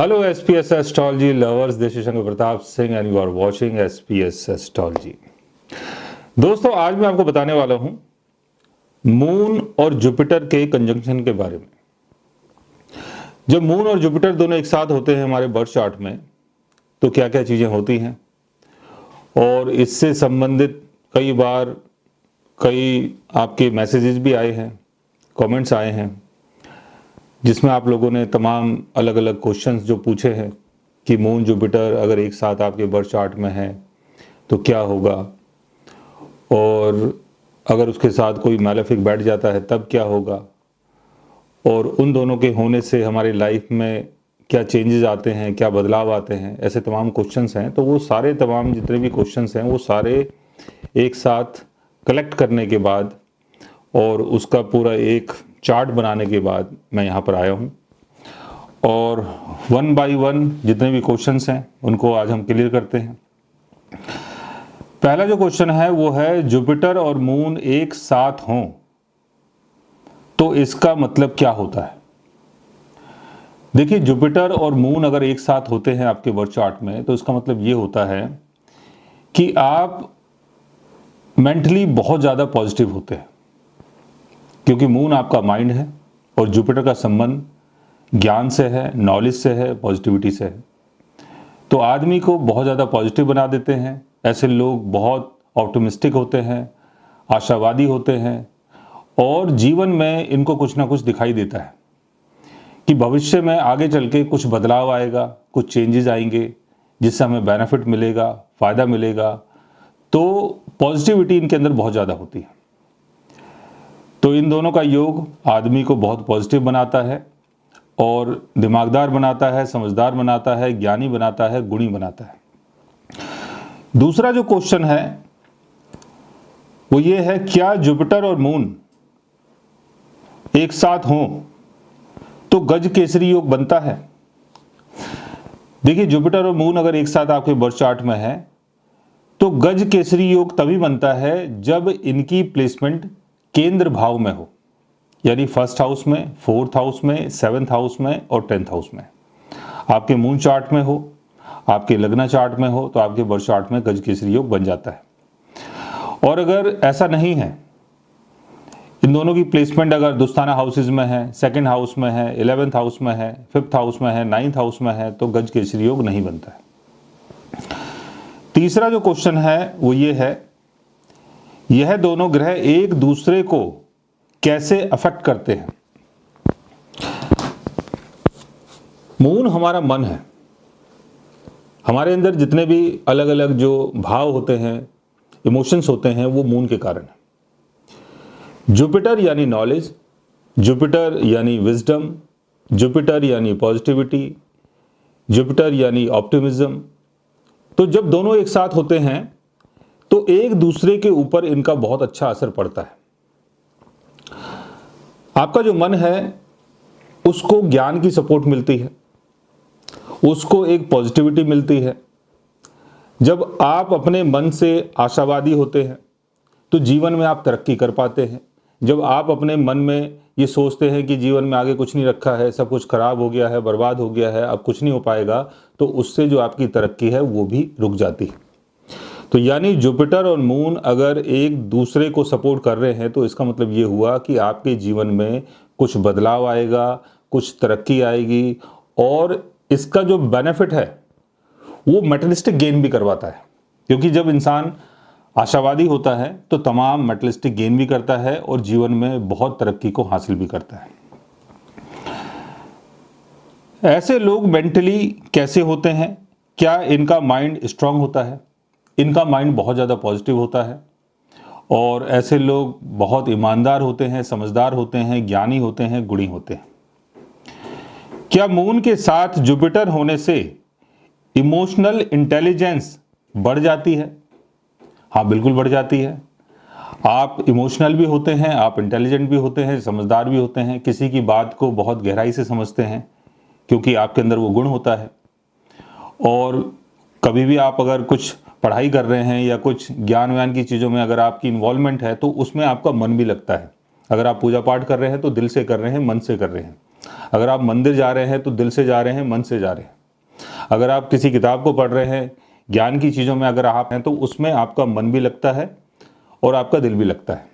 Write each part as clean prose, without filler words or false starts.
Hello SPS Astrology lovers, this is Shankar Pratap Singh and you are watching SPS Astrology। दोस्तों, आज मैं आपको बताने वाला हूं मून और जुपिटर के कंजंक्शन के बारे में। जब मून और जुपिटर दोनों एक साथ होते हैं हमारे बर्थ चार्ट में तो क्या क्या चीज़ें होती हैं, और इससे संबंधित कई आपके मैसेजेस भी आए हैं, कमेंट्स आए हैं, जिसमें आप लोगों ने तमाम अलग अलग क्वेश्चंस जो पूछे हैं कि मून जुपिटर अगर एक साथ आपके बर्थ चार्ट में है तो क्या होगा, और अगर उसके साथ कोई मैलेफिक बैठ जाता है तब क्या होगा, और उन दोनों के होने से हमारी लाइफ में क्या चेंजेस आते हैं, क्या बदलाव आते हैं, ऐसे तमाम क्वेश्चंस हैं। तो वो सारे तमाम जितने भी क्वेश्चंस हैं वो सारे एक साथ कलेक्ट करने के बाद और उसका पूरा एक चार्ट बनाने के बाद मैं यहाँ पर आया हूँ, और वन बाय वन जितने भी क्वेश्चंस हैं उनको आज हम क्लियर करते हैं। पहला जो क्वेश्चन है वो है, जुपिटर और मून एक साथ हों तो इसका मतलब क्या होता है। देखिए, जुपिटर और मून अगर एक साथ होते हैं आपके बर्थ चार्ट में तो इसका मतलब ये होता है कि आप मेंटली बहुत ज़्यादा पॉजिटिव होते हैं, क्योंकि मून आपका माइंड है और जुपिटर का संबंध ज्ञान से है, नॉलेज से है, पॉजिटिविटी से है। तो आदमी को बहुत ज़्यादा पॉजिटिव बना देते हैं। ऐसे लोग बहुत ऑप्टिमिस्टिक होते हैं, आशावादी होते हैं, और जीवन में इनको कुछ ना कुछ दिखाई देता है कि भविष्य में आगे चल के कुछ बदलाव आएगा, कुछ चेंजेस आएंगे जिससे हमें बेनिफिट मिलेगा, फ़ायदा मिलेगा। तो पॉजिटिविटी इनके अंदर बहुत ज़्यादा होती है। तो इन दोनों का योग आदमी को बहुत पॉजिटिव बनाता है और दिमागदार बनाता है, समझदार बनाता है, ज्ञानी बनाता है, गुणी बनाता है। दूसरा जो क्वेश्चन है वो ये है, क्या जुपिटर और मून एक साथ हों तो गज केसरी योग बनता है। देखिए, जुपिटर और मून अगर एक साथ आपके बर्थ चार्ट में है तो गज केसरी योग तभी बनता है जब इनकी प्लेसमेंट केंद्र भाव में हो, यानी फर्स्ट हाउस में, फोर्थ हाउस में, सेवेंथ हाउस में और 10th हाउस में। आपके मून चार्ट में हो, आपके लग्न चार्ट में हो तो आपके बर्थ चार्ट में गज केसरी योग बन जाता है। और अगर ऐसा नहीं है, इन दोनों की प्लेसमेंट अगर दोस्ताना हाउसेज में है, सेकंड हाउस में है, 11th हाउस में है, 5th हाउस में है, 9th हाउस में है, तो गज केसरी योग नहीं बनता है। तीसरा जो क्वेश्चन है वो ये है, यह दोनों ग्रह एक दूसरे को कैसे अफेक्ट करते हैं। मून हमारा मन है, हमारे अंदर जितने भी अलग अलग जो भाव होते हैं, इमोशंस होते हैं, वो मून के कारण है। जुपिटर यानी नॉलेज, जुपिटर यानी विजडम, जुपिटर यानी पॉजिटिविटी, जुपिटर यानी ऑप्टिमिज्म। तो जब दोनों एक साथ होते हैं तो एक दूसरे के ऊपर इनका बहुत अच्छा असर पड़ता है। आपका जो मन है उसको ज्ञान की सपोर्ट मिलती है, उसको एक पॉजिटिविटी मिलती है। जब आप अपने मन से आशावादी होते हैं तो जीवन में आप तरक्की कर पाते हैं। जब आप अपने मन में ये सोचते हैं कि जीवन में आगे कुछ नहीं रखा है, सब कुछ खराब हो गया है, बर्बाद हो गया है, अब कुछ नहीं हो पाएगा, तो उससे जो आपकी तरक्की है वो भी रुक जाती है। तो यानी जुपिटर और मून अगर एक दूसरे को सपोर्ट कर रहे हैं तो इसका मतलब ये हुआ कि आपके जीवन में कुछ बदलाव आएगा, कुछ तरक्की आएगी, और इसका जो बेनिफिट है वो मेटेरियलिस्टिक गेन भी करवाता है। क्योंकि जब इंसान आशावादी होता है तो तमाम मेटेरियलिस्टिक गेन भी करता है और जीवन में बहुत तरक्की को हासिल भी करता है। ऐसे लोग मेंटली कैसे होते हैं? क्या इनका माइंड स्ट्रांग होता है? इनका माइंड बहुत ज़्यादा पॉजिटिव होता है, और ऐसे लोग बहुत ईमानदार होते हैं, समझदार होते हैं, ज्ञानी होते हैं, गुणी होते हैं। क्या मून के साथ जुपिटर होने से इमोशनल इंटेलिजेंस बढ़ जाती है? हाँ, बिल्कुल बढ़ जाती है। आप इमोशनल भी होते हैं, आप इंटेलिजेंट भी होते हैं, समझदार भी होते हैं, किसी की बात को बहुत गहराई से समझते हैं क्योंकि आपके अंदर वो गुण होता है। और कभी भी आप अगर कुछ पढ़ाई कर रहे हैं या कुछ ज्ञान व्यान की चीज़ों में अगर आपकी इन्वॉल्वमेंट है तो उसमें आपका मन भी लगता है। अगर आप पूजा पाठ कर रहे हैं तो दिल से कर रहे हैं, मन से कर रहे हैं। अगर आप मंदिर जा रहे हैं तो दिल से जा रहे हैं, मन से जा रहे हैं। अगर आप किसी किताब को पढ़ रहे हैं, ज्ञान की चीज़ों में अगर आप हैं तो उसमें आपका मन भी लगता है और आपका दिल भी लगता है।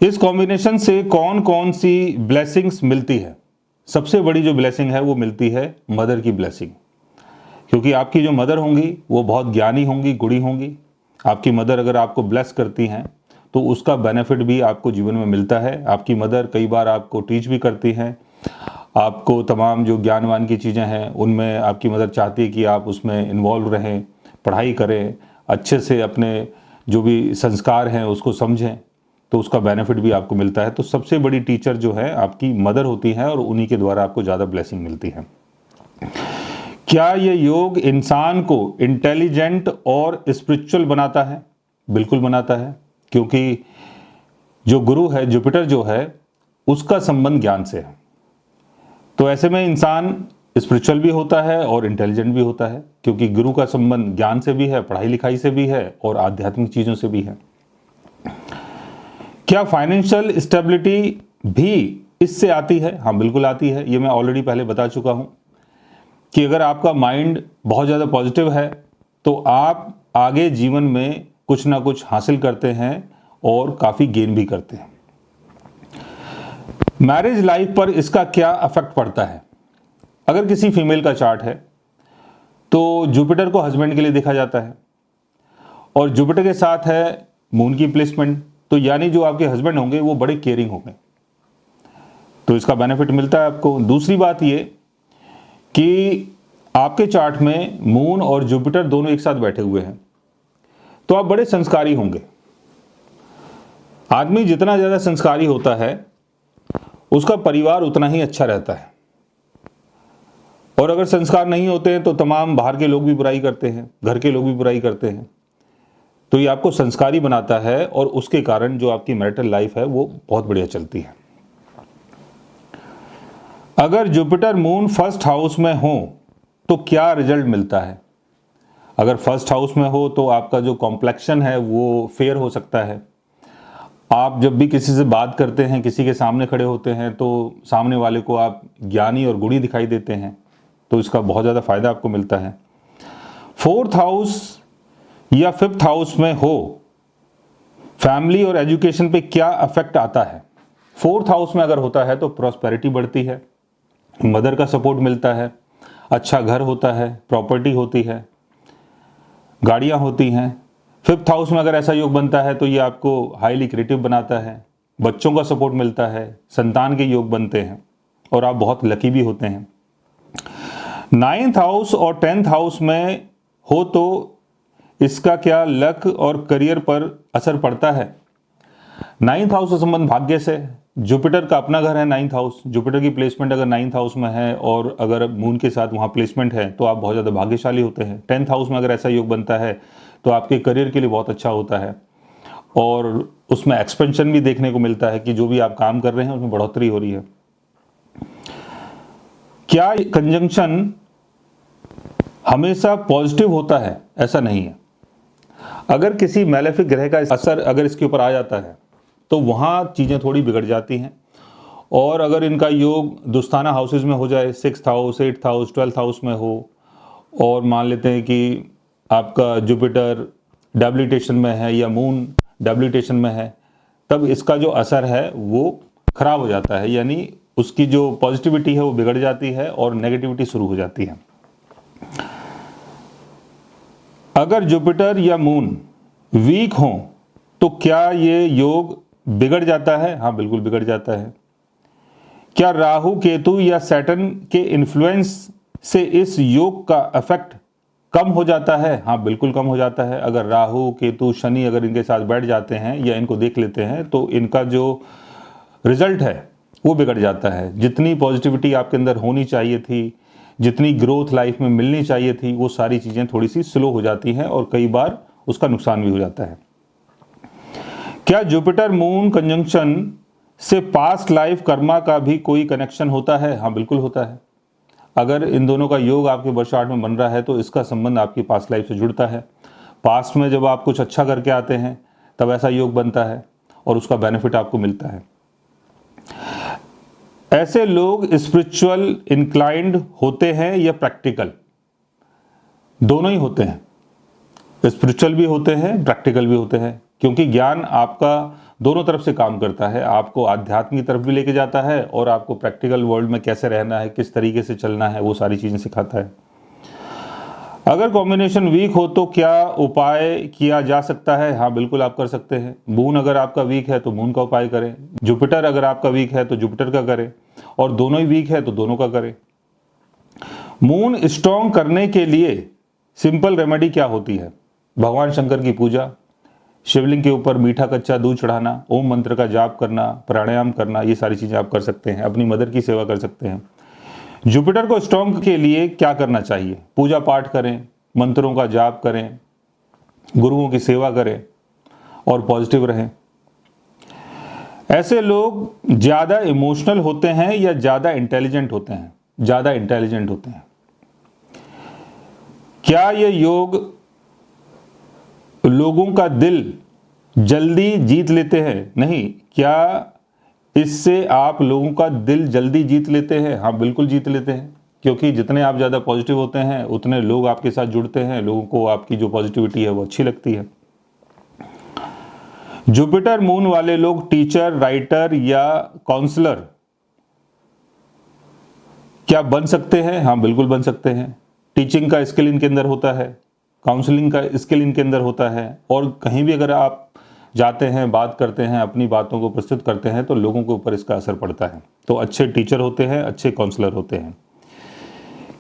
इस कॉम्बिनेशन से कौन कौन सी ब्लेसिंग्स मिलती है? सबसे बड़ी जो ब्लेसिंग है वो मिलती है मदर की ब्लेसिंग, क्योंकि आपकी जो मदर होंगी वो बहुत ज्ञानी होंगी, गुणी होंगी। आपकी मदर अगर आपको ब्लेस करती हैं तो उसका बेनिफिट भी आपको जीवन में मिलता है। आपकी मदर कई बार आपको टीच भी करती हैं, आपको तमाम जो ज्ञानवान की चीज़ें हैं उनमें आपकी मदर चाहती है कि आप उसमें इन्वॉल्व रहें, पढ़ाई करें, अच्छे से अपने जो भी संस्कार हैं उसको समझें, तो उसका बेनिफिट भी आपको मिलता है। तो सबसे बड़ी टीचर जो है आपकी मदर होती है और उन्हीं के द्वारा आपको ज़्यादा ब्लेसिंग मिलती है। क्या ये योग इंसान को इंटेलिजेंट और स्पिरिचुअल बनाता है? बिल्कुल बनाता है, क्योंकि जो गुरु है, जुपिटर जो है, उसका संबंध ज्ञान से है। तो ऐसे में इंसान स्पिरिचुअल भी होता है और इंटेलिजेंट भी होता है, क्योंकि गुरु का संबंध ज्ञान से भी है, पढ़ाई लिखाई से भी है और आध्यात्मिक चीज़ों से भी है। क्या फाइनेंशियल स्टेबिलिटी भी इससे आती है? हाँ, बिल्कुल आती है। ये मैं ऑलरेडी पहले बता चुका हूँ कि अगर आपका माइंड बहुत ज़्यादा पॉजिटिव है तो आप आगे जीवन में कुछ ना कुछ हासिल करते हैं और काफ़ी गेन भी करते हैं। मैरिज लाइफ पर इसका क्या इफेक्ट पड़ता है? अगर किसी फीमेल का चार्ट है तो जुपिटर को हस्बैंड के लिए देखा जाता है और जुपिटर के साथ है मून की प्लेसमेंट, तो यानी जो आपके हस्बैंड होंगे वो बड़े केयरिंग होंगे, तो इसका बेनिफिट मिलता है आपको। दूसरी बात ये कि आपके चार्ट में मून और जुपिटर दोनों एक साथ बैठे हुए हैं तो आप बड़े संस्कारी होंगे। आदमी जितना ज़्यादा संस्कारी होता है उसका परिवार उतना ही अच्छा रहता है, और अगर संस्कार नहीं होते हैं तो तमाम बाहर के लोग भी बुराई करते हैं, घर के लोग भी बुराई करते हैं। तो ये आपको संस्कारी बनाता है और उसके कारण जो आपकी मैरिटल लाइफ है वो बहुत बढ़िया चलती है। अगर जुपिटर मून फर्स्ट हाउस में हो तो क्या रिजल्ट मिलता है? अगर फर्स्ट हाउस में हो तो आपका जो कॉम्प्लेक्शन है वो फेयर हो सकता है। आप जब भी किसी से बात करते हैं, किसी के सामने खड़े होते हैं तो सामने वाले को आप ज्ञानी और गुणी दिखाई देते हैं, तो इसका बहुत ज़्यादा फायदा आपको मिलता है। फोर्थ हाउस या फिफ्थ हाउस में हो फैमिली और एजुकेशन पे क्या इफेक्ट आता है? फोर्थ हाउस में अगर होता है तो प्रॉस्पेरिटी बढ़ती है, मदर का सपोर्ट मिलता है, अच्छा घर होता है, प्रॉपर्टी होती है, गाड़ियां होती हैं। फिफ्थ हाउस में अगर ऐसा योग बनता है तो ये आपको हाईली क्रिएटिव बनाता है, बच्चों का सपोर्ट मिलता है, संतान के योग बनते हैं और आप बहुत लकी भी होते हैं। नाइन्थ हाउस और 10th हाउस में हो तो इसका क्या लक और करियर पर असर पड़ता है? 9th हाउस का संबंध भाग्य से, जुपिटर का अपना घर है 9th हाउस, जुपिटर की प्लेसमेंट अगर 9th हाउस में है और अगर मून के साथ वहाँ प्लेसमेंट है तो आप बहुत ज़्यादा भाग्यशाली होते हैं। 10th हाउस में अगर ऐसा योग बनता है तो आपके करियर के लिए बहुत अच्छा होता है और उसमें एक्सपेंशन भी देखने को मिलता है कि जो भी आप काम कर रहे हैं उसमें बढ़ोतरी हो रही है। क्या कंजंक्शन हमेशा पॉजिटिव होता है? ऐसा नहीं है। अगर किसी मैलेफिक ग्रह का असर अगर इसके ऊपर आ जाता है तो वहाँ चीज़ें थोड़ी बिगड़ जाती हैं, और अगर इनका योग दोस्ताना हाउसेज में हो जाए, 6th house, 8th house, 12th house में हो, और मान लेते हैं कि आपका जुपिटर डेबिलिटेशन में है या मून डेबिलिटेशन में है, तब इसका जो असर है वो खराब हो जाता है, यानी उसकी जो पॉजिटिविटी है वो बिगड़ जाती है और नेगेटिविटी शुरू हो जाती है। अगर जुपिटर या मून वीक हो तो क्या ये योग बिगड़ जाता है? हाँ, बिल्कुल बिगड़ जाता है। क्या राहु, केतु या सैटर्न के इन्फ्लुएंस से इस योग का इफेक्ट कम हो जाता है? हाँ, बिल्कुल कम हो जाता है। अगर राहु, केतु, शनि अगर इनके साथ बैठ जाते हैं या इनको देख लेते हैं तो इनका जो रिजल्ट है वो बिगड़ जाता है। जितनी पॉजिटिविटी आपके अंदर होनी चाहिए थी, जितनी ग्रोथ लाइफ में मिलनी चाहिए थी, वो सारी चीज़ें थोड़ी सी स्लो हो जाती हैं और कई बार उसका नुकसान भी हो जाता है। क्या जुपिटर मून कंजंक्शन से पास्ट लाइफ कर्मा का भी कोई कनेक्शन होता है? हाँ, बिल्कुल होता है। अगर इन दोनों का योग आपके बर्थ चार्ट में बन रहा है तो इसका संबंध आपकी पास्ट लाइफ से जुड़ता है। पास्ट में जब आप कुछ अच्छा करके आते हैं तब ऐसा योग बनता है और उसका बेनिफिट आपको मिलता है। ऐसे लोग स्पिरिचुअल इंक्लाइंड होते हैं या प्रैक्टिकल? दोनों ही होते हैं, स्पिरिचुअल भी होते हैं, प्रैक्टिकल भी होते हैं, क्योंकि ज्ञान आपका दोनों तरफ से काम करता है। आपको आध्यात्म की तरफ भी लेके जाता है और आपको प्रैक्टिकल वर्ल्ड में कैसे रहना है, किस तरीके से चलना है, वो सारी चीज़ें सिखाता है। अगर कॉम्बिनेशन वीक हो तो क्या उपाय किया जा सकता है? हाँ, बिल्कुल आप कर सकते हैं। मून अगर आपका वीक है तो मून का उपाय करें, जुपिटर अगर आपका वीक है तो जुपिटर का करें, और दोनों ही वीक है तो दोनों का करें। मून स्ट्रॉन्ग करने के लिए सिंपल रेमेडी क्या होती है? भगवान शंकर की पूजा, शिवलिंग के ऊपर मीठा कच्चा दूध चढ़ाना, ओम मंत्र का जाप करना, प्राणायाम करना, ये सारी चीज़ें आप कर सकते हैं। अपनी मदर की सेवा कर सकते हैं। जुपिटर को स्ट्रॉन्ग के लिए क्या करना चाहिए? पूजा पाठ करें, मंत्रों का जाप करें, गुरुओं की सेवा करें और पॉजिटिव रहें। ऐसे लोग ज़्यादा इमोशनल होते हैं या ज़्यादा इंटेलिजेंट होते हैं? ज़्यादा इंटेलिजेंट होते हैं। क्या ये योग लोगों का दिल जल्दी जीत लेते हैं? नहीं। क्या इससे आप लोगों का दिल जल्दी जीत लेते हैं? हाँ, बिल्कुल जीत लेते हैं, क्योंकि जितने आप ज़्यादा पॉजिटिव होते हैं उतने लोग आपके साथ जुड़ते हैं, लोगों को आपकी जो पॉजिटिविटी है वो अच्छी लगती है। जुपिटर मून वाले लोग टीचर, राइटर या काउंसलर क्या बन सकते हैं? हाँ, बिल्कुल बन सकते हैं। टीचिंग का स्किल इनके अंदर होता है, काउंसलिंग का स्किल इनके अंदर होता है, और कहीं भी अगर आप जाते हैं, बात करते हैं, अपनी बातों को प्रस्तुत करते हैं तो लोगों के ऊपर इसका असर पड़ता है। तो अच्छे टीचर होते हैं, अच्छे काउंसलर होते हैं।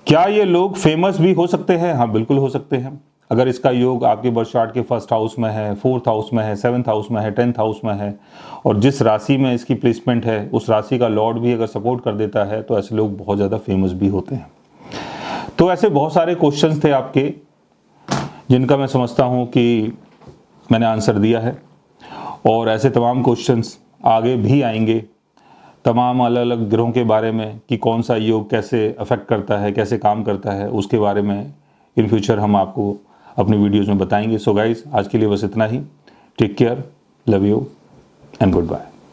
क्या ये लोग फेमस भी हो सकते हैं? हाँ, बिल्कुल हो सकते हैं। अगर इसका योग आपके बर्थ चार्ट के फर्स्ट हाउस में है, फोर्थ हाउस में है, सेवन्थ हाउस में है, 10th हाउस में है, और जिस राशि में इसकी प्लेसमेंट है उस राशि का लॉर्ड भी अगर सपोर्ट कर देता है तो ऐसे लोग बहुत ज़्यादा फेमस भी होते हैं। तो ऐसे बहुत सारे क्वेश्चंस थे आपके, जिनका मैं समझता हूँ कि मैंने आंसर दिया है, और ऐसे तमाम क्वेश्चंस आगे भी आएंगे, तमाम अलग अलग ग्रहों के बारे में कि कौन सा योग कैसे अफेक्ट करता है, कैसे काम करता है, उसके बारे में इन फ्यूचर हम आपको अपने वीडियोज़ में बताएंगे। सो गाइस, आज के लिए बस इतना ही। Take care, love you and good bye.